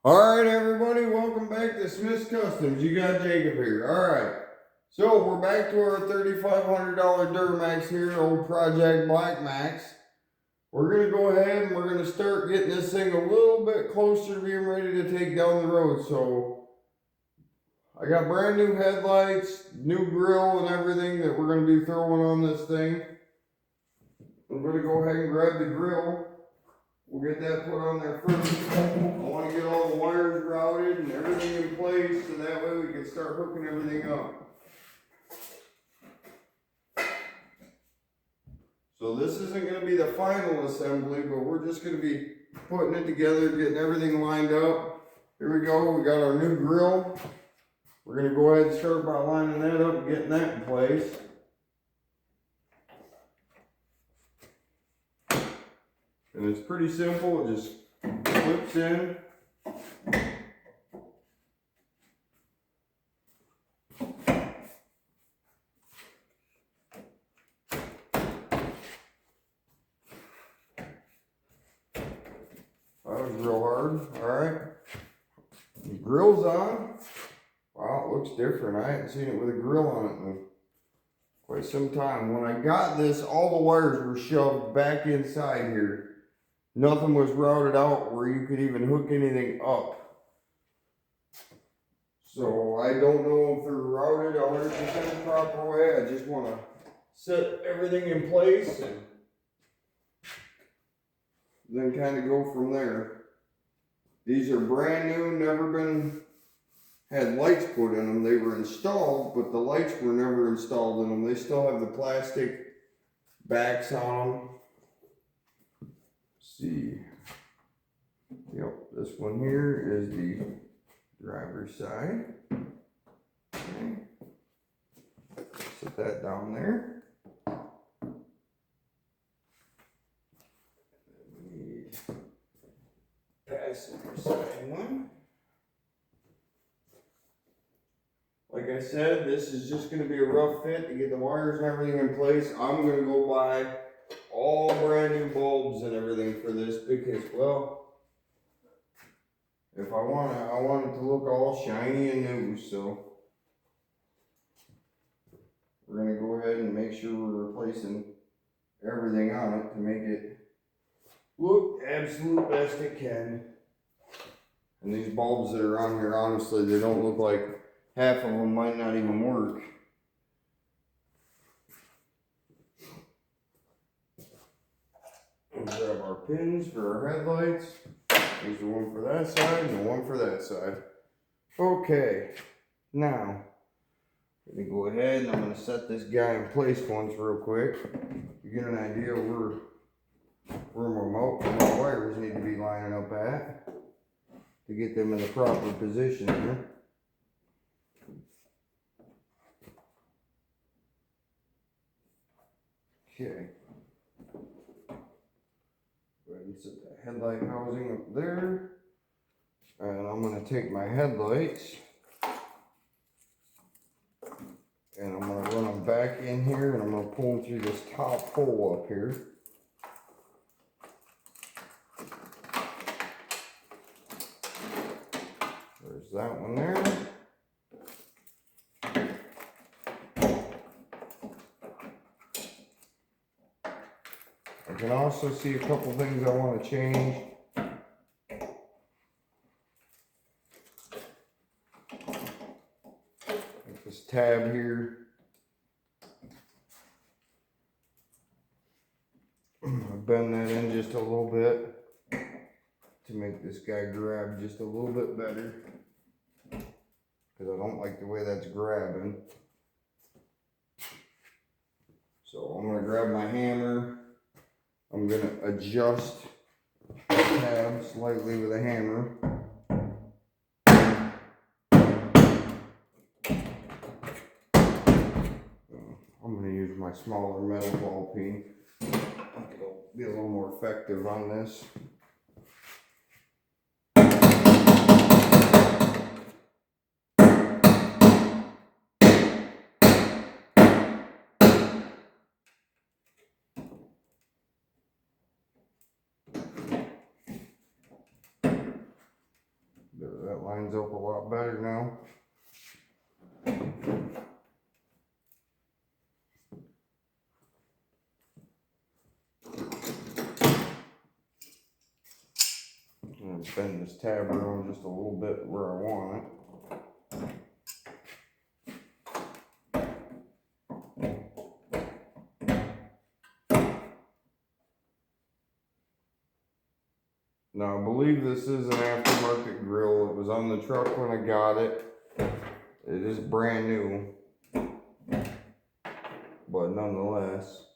Alright everybody, welcome back to Smith's Customs. You got Jacob here. Alright, so we're back to our $3,500 Duramax here, old Project Black Max. We're going to go ahead and we're going to start getting this thing a little bit closer to being ready to take down the road. So, I got brand new headlights, new grill and everything that we're going to be throwing on this thing. I'm going to go ahead and grab the grill. We'll get that put on there first. I want to get all the wires routed and everything in place so that way we can start hooking everything up. So this isn't going to be the final assembly, but we're just going to be putting it together, getting everything lined up. Here we go, we got our new grill. We're going to go ahead and start by lining that up and getting that in place. And it's pretty simple, it just clips in. That was real hard, alright. The grill's on. Wow, it looks different. I hadn't seen it with a grill on it in quite some time. When I got this, all the wires were shoved back inside here. Nothing was routed out where you could even hook anything up. So I don't know if they're routed 100% proper way. I just want to set everything in place and then kind of go from there. These are brand new, never been had lights put in them. They were installed, but the lights were never installed in them. They still have the plastic backs on them. See, yep, this one here is the driver's side. Okay. Set that down there. The passenger side one. Like I said, this is just going to be a rough fit to get the wires and everything in place. I'm going to go buy all brand new bulbs and everything for this because, well, if I want it to look all shiny and new. So we're going to go ahead and make sure we're replacing everything on it to make it look absolute best it can. And these bulbs that are on here, honestly, they don't look like half of them might not even work. We'll grab our pins for our headlights. There's the one for that side and the one for that side. Okay, now I'm going to go ahead and I'm going to set this guy in place once real quick. You get an idea where my wires need to be lining up at to get them in the proper position here. Okay. Go ahead and set the headlight housing up there. And I'm going to take my headlights and I'm going to run them back in here and I'm going to pull them through this top hole up here. There's that one there. I can also see a couple things I want to change. Like this tab here. I'll bend that in just a little bit to make this guy grab just a little bit better. Because I don't like the way that's grabbing. So I'm going to grab my hammer. I'm going to adjust the tab slightly with a hammer. I'm going to use my smaller metal ball peen. It'll be a little more effective on this. that lines up a lot better now. I'm going to bend this tab around just a little bit where I want it. Now, I believe this is an aftermarket grill. It was on the truck when I got it. It is brand new. But nonetheless,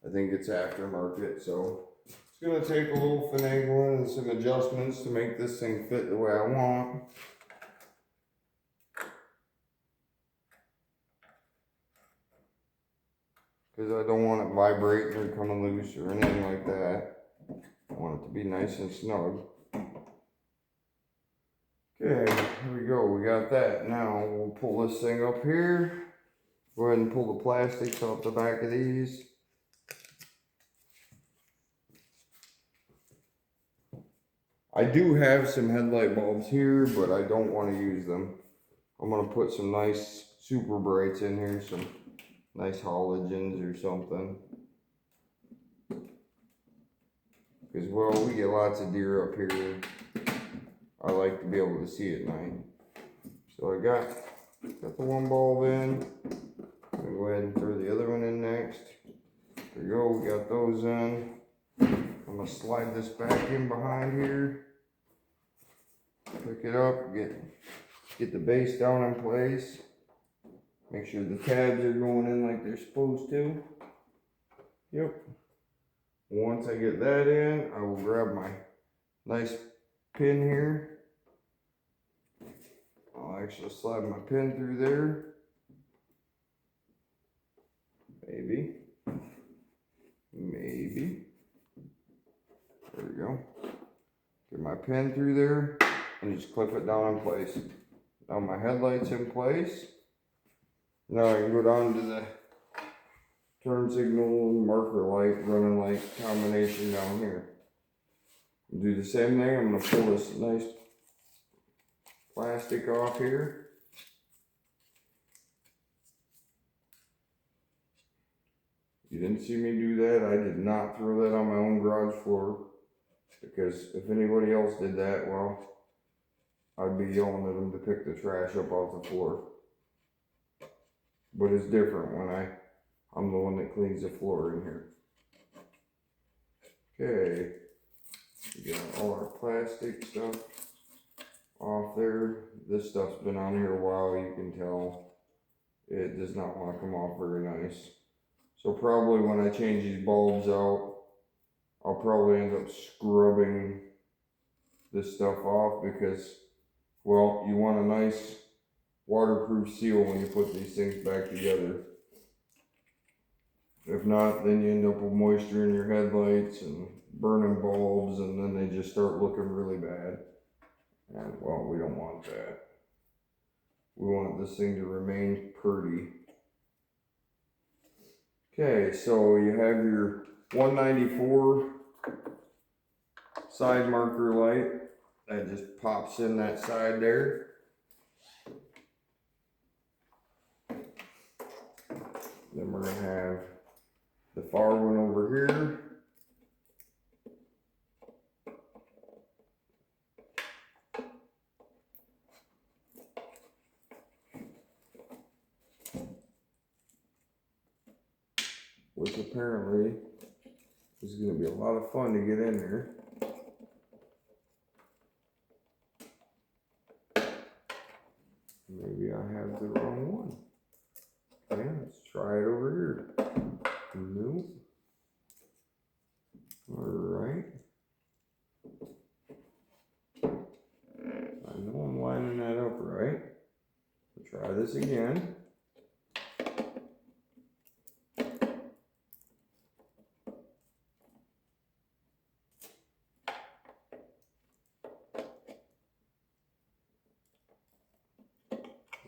I think it's aftermarket. So it's going to take a little finagling and some adjustments to make this thing fit the way I want. Because I don't want it vibrating or coming loose or anything like that. I want it to be nice and snug. Okay, here we go. We got that. Now we'll pull this thing up here. Go ahead and pull the plastics off the back of these. I do have some headlight bulbs here, but I don't want to use them. I'm going to put some nice super brights in here, some nice halogens or something. Because, well, we get lots of deer up here. I like to be able to see at night. So I got the one bulb in. I'm going to go ahead and throw the other one in next. There we go, we got those in. I'm going to slide this back in behind here. Pick it up, get the base down in place. Make sure the tabs are going in like they're supposed to. Yep. Once I get that in, I will grab my nice pin here. I'll actually slide my pin through there. Maybe. There we go. Get my pin through there and just clip it down in place. Now my headlight's in place. Now I can go down to the turn signal, marker light, running light combination down here. Do the same thing. I'm going to pull this nice plastic off here. You didn't see me do that. I did not throw that on my own garage floor, because if anybody else did that, well, I'd be yelling at them to pick the trash up off the floor. But it's different when I'm the one that cleans the floor in here. Okay, we got all our plastic stuff off there. This stuff's been on here a while. You can tell it does not want to come off very nice. So probably when I change these bulbs out, I'll probably end up scrubbing this stuff off, because, well, you want a nice waterproof seal when you put these things back together. If not, then you end up with moisture in your headlights and burning bulbs, and then they just start looking really bad. And, well, we don't want that. We want this thing to remain pretty. Okay, so you have your 194 side marker light that just pops in that side there. Then we're gonna have the far one over here. Which apparently is going to be a lot of fun to get in there. Maybe I have the wrong one. Okay, let's try it over here. Nope. Alright. I know I'm lining that up right. We'll try this again.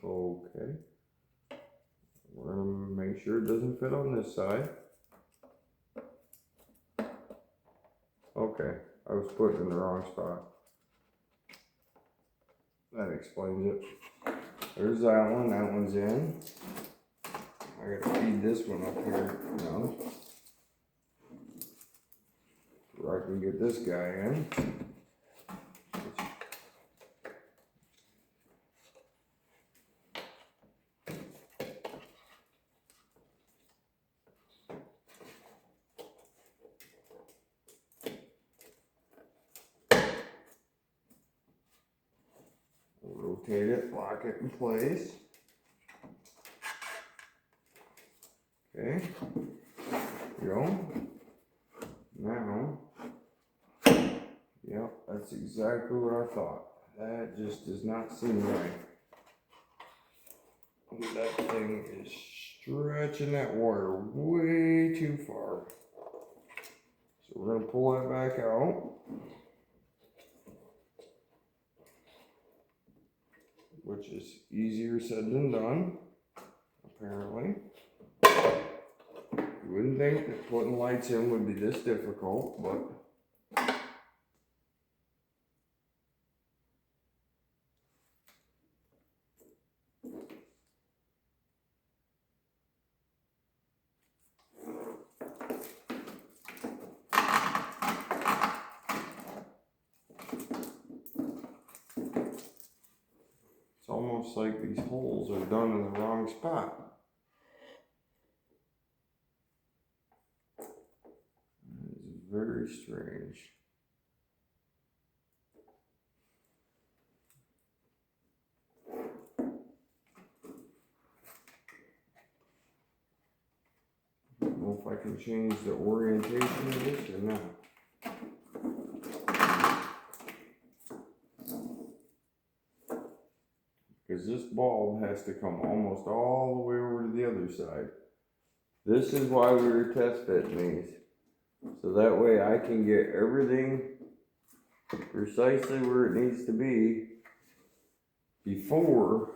Okay. We're going to make sure it doesn't fit on this side. Okay, I was putting it in the wrong spot. That explains it. There's that one. That one's in. I gotta feed this one up here now. Where I can get this guy in. Rotate it, lock it in place. Okay, there we go. Now, yep, that's exactly what I thought. That just does not seem right. That thing is stretching that wire way too far. So we're going to pull that back out. Which is easier said than done, apparently. You wouldn't think that putting lights in would be this difficult, but it's almost like these holes are done in the wrong spot. It's very strange. I don't know if I can change the orientation of this or not. Because this bulb has to come almost all the way over to the other side. This is why we were test fitting these. So that way I can get everything precisely where it needs to be before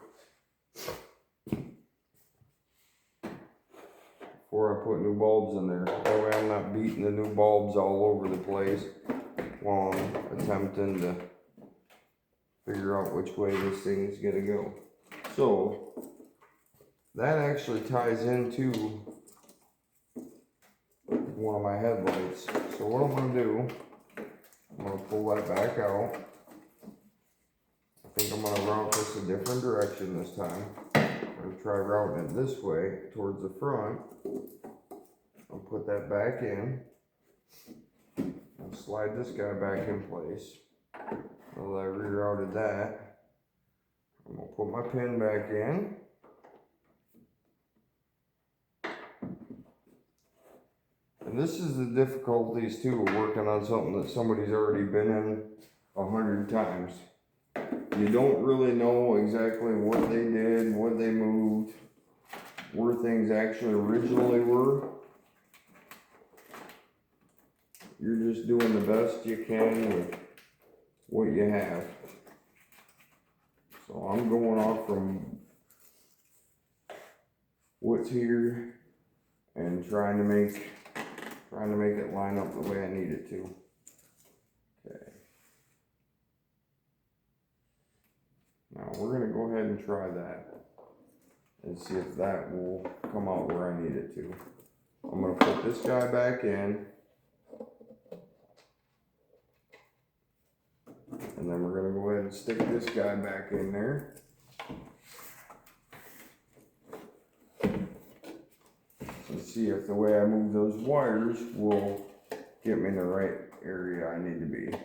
I put new bulbs in there. That way I'm not beating the new bulbs all over the place while I'm attempting to figure out which way this thing's gonna go. So that actually ties into one of my headlights. So what I'm gonna do, I'm gonna pull that back out. I think I'm gonna route this a different direction this time. I'm gonna try routing it this way towards the front. I'll put that back in. I'll slide this guy back in place. Well, I rerouted that. I'm gonna put my pin back in. And this is the difficulties too of working on something that somebody's already been in 100 times. You don't really know exactly what they did, what they moved, where things actually originally were. You're just doing the best you can with what you have. So I'm going off from what's here and trying to make it line up the way I need it to. Okay. Now we're gonna go ahead and try that and see if that will come out where I need it to. I'm gonna put this guy back in. And then we're gonna go ahead and stick this guy back in there. And see if the way I move those wires will get me in the right area I need to be.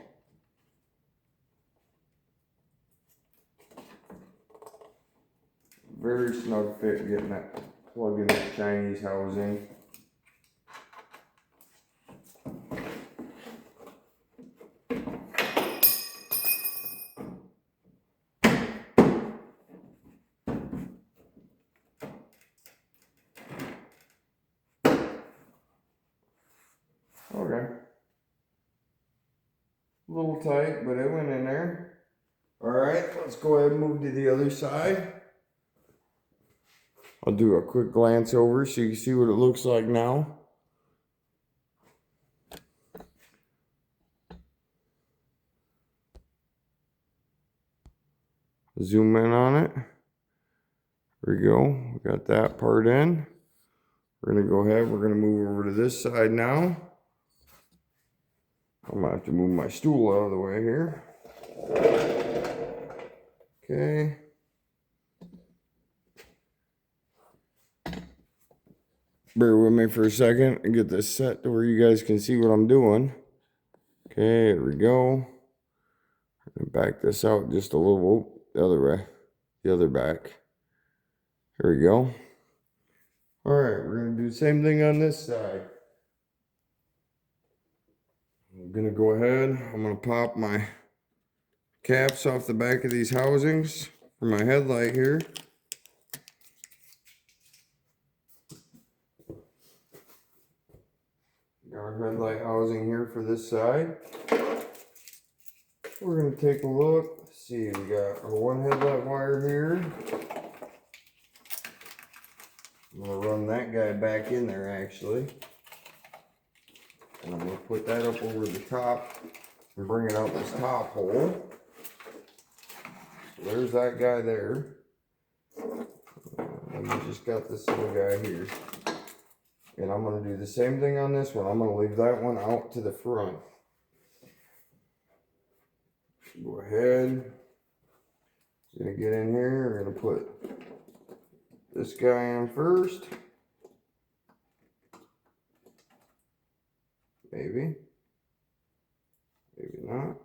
Very snug fit getting that plug in that Chinese housing. Okay. A little tight, but it went in there. Alright, let's go ahead and move to the other side. I'll do a quick glance over so you can see what it looks like now. Zoom in on it. There we go. We got that part in. We're gonna go ahead, we're gonna move over to this side now. I'm gonna have to move my stool out of the way here. Okay. Bear with me for a second and get this set to where you guys can see what I'm doing. Okay, there we go. Back this out just a little, the other way, the other back. There we go. All right, we're gonna do the same thing on this side. I'm gonna go ahead, I'm gonna pop my caps off the back of these housings for my headlight here. Got our headlight housing here for this side. We're gonna take a look. Let's see, we got our one headlight wire here. I'm gonna run that guy back in there actually. And I'm gonna put that up over the top and bring it out this top hole. So there's that guy there. And we just got this little guy here. And I'm gonna do the same thing on this one. I'm gonna leave that one out to the front. Go ahead. Gonna get in here. We're gonna put this guy in first. Maybe. Maybe not.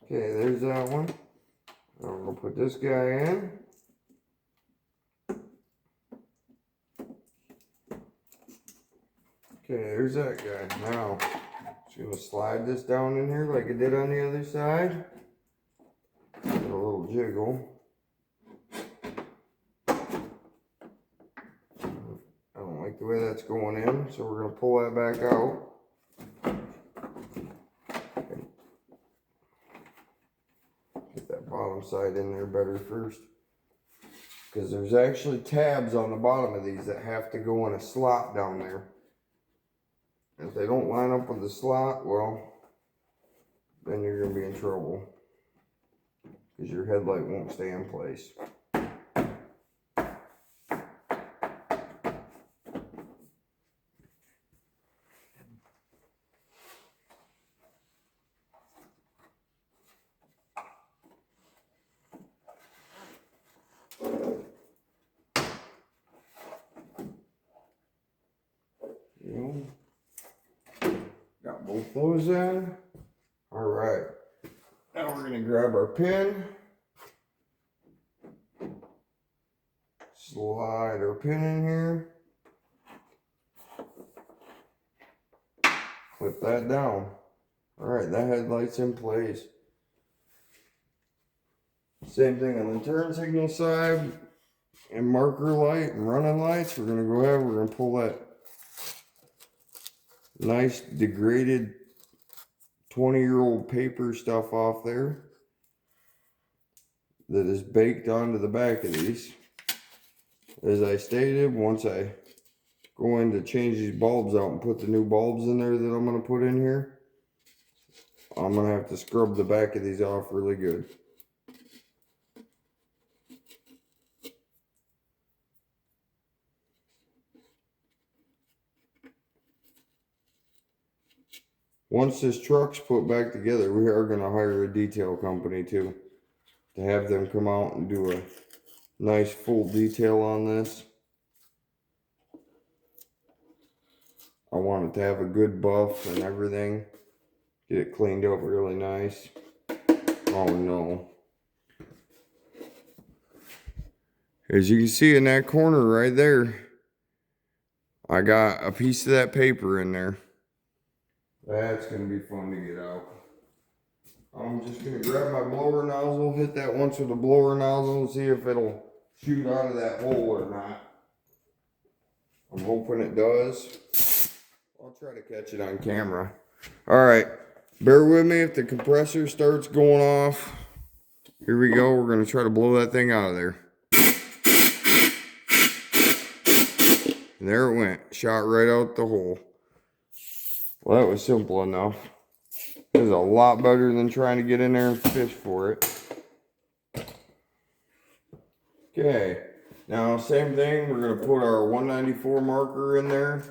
Okay, there's that one. Now we're gonna put this guy in. Okay, there's that guy. Now, just gonna slide this down in here like I did on the other side. Give it a little jiggle. I don't like the way that's going in, so we're gonna pull that back out. Get that bottom side in there better first. Because there's actually tabs on the bottom of these that have to go in a slot down there. If they don't line up with the slot, well, then you're going to be in trouble. Because your headlight won't stay in place. Got both those in. All right. Now we're going to grab our pin. Slide our pin in here. Clip that down. All right, that headlight's in place. Same thing on the turn signal side and marker light and running lights. We're going to go ahead, we're going to pull that nice degraded 20-year-old paper stuff off there that is baked onto the back of these. As I stated, once I go in to change these bulbs out and put the new bulbs in there that I'm going to put in here, I'm going to have to scrub the back of these off really good. Once this truck's put back together, we are going to hire a detail company too, to have them come out and do a nice full detail on this. I want it to have a good buff and everything. Get it cleaned up really nice. Oh no. As you can see in that corner right there, I got a piece of that paper in there. That's going to be fun to get out. I'm just going to grab my blower nozzle, hit that once with a blower nozzle and see if it'll shoot out of that hole or not. I'm hoping it does. I'll try to catch it on camera. Alright, bear with me if the compressor starts going off. Here we go, we're going to try to blow that thing out of there. And there it went. Shot right out the hole. Well, that was simple enough. It was a lot better than trying to get in there and fish for it. Okay. Now, same thing. We're going to put our 194 marker in there.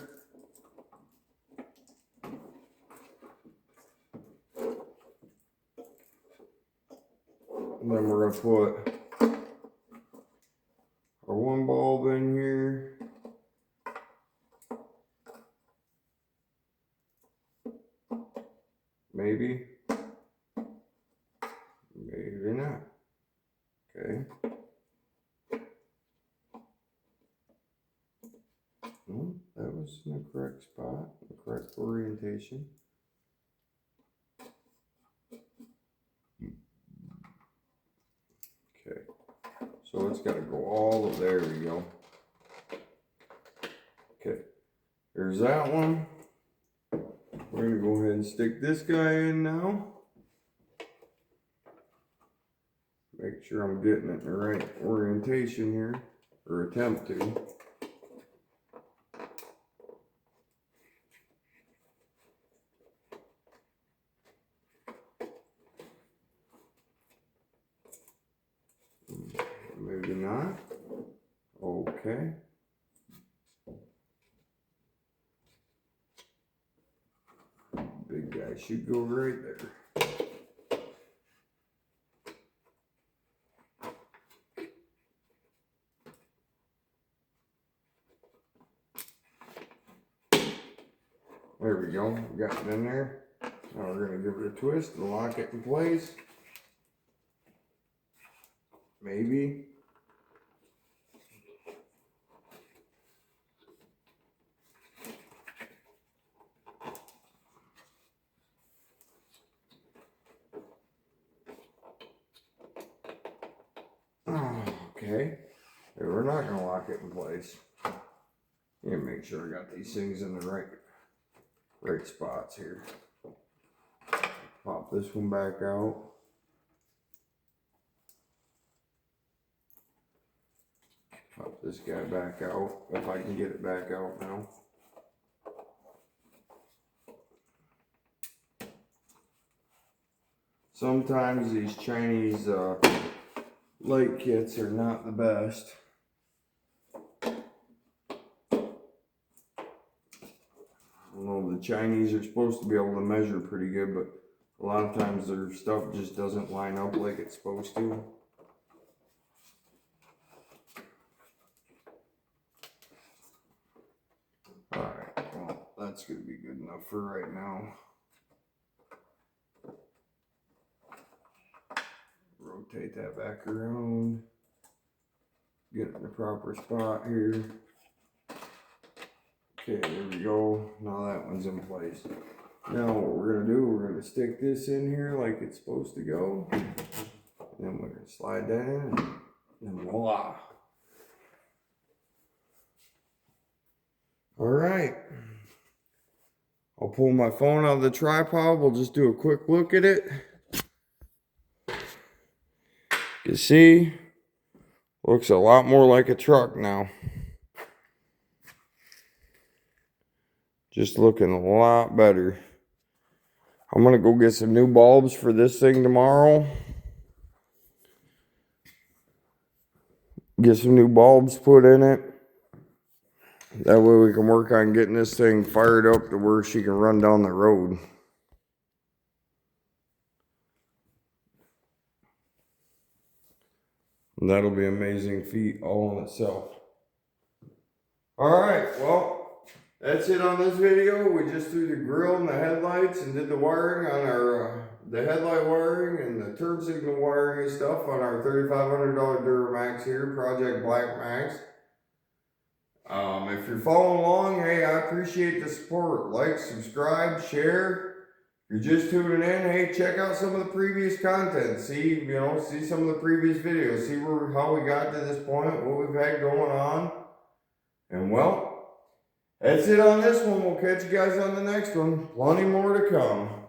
And then we're going to put our one bulb in here. Maybe. Maybe not. Okay. Well, that was in the correct spot, the correct orientation. Okay. So it's got to go all the, there we go. Okay. There's that one. We're going to go ahead and stick this guy in now. Make sure I'm getting it in the right orientation here, or attempt to. Maybe not. Okay. Big guy should go right there. There we go. We got it in there. Now we're going to give it a twist and lock it in place. Maybe. Oh, okay. Hey, we're not going to lock it in place. Yeah, make sure I got these things in the right spots here. Pop this one back out. Pop this guy back out, if I can get it back out now. Sometimes these Chinese light kits are not the best. I don't know, the Chinese are supposed to be able to measure pretty good, but a lot of times their stuff just doesn't line up like it's supposed to. Alright, well, that's going to be good enough for right now. Rotate that back around. Get it in the proper spot here. Okay, there we go. Now that one's in place. Now what we're going to do, we're going to stick this in here like it's supposed to go. And then we're going to slide that in. And voila. Alright. I'll pull my phone out of the tripod. We'll just do a quick look at it. You see, looks a lot more like a truck now. Just looking a lot better. I'm gonna go get some new bulbs for this thing tomorrow. Get some new bulbs put in it. That way we can work on getting this thing fired up to where she can run down the road. And that'll be an amazing feat all in itself. Alright, well, that's it on this video. We just threw the grill and the headlights and did the wiring on our, the headlight wiring and the turn signal wiring and stuff on our $3,500 Duramax here, Project Black Max. If you're following along, hey, I appreciate the support. Like, subscribe, share. If you're just tuning in, hey, check out some of the previous content. See, see some of the previous videos. See how we got to this point, what we've had going on. And well, that's it on this one. We'll catch you guys on the next one. Plenty more to come.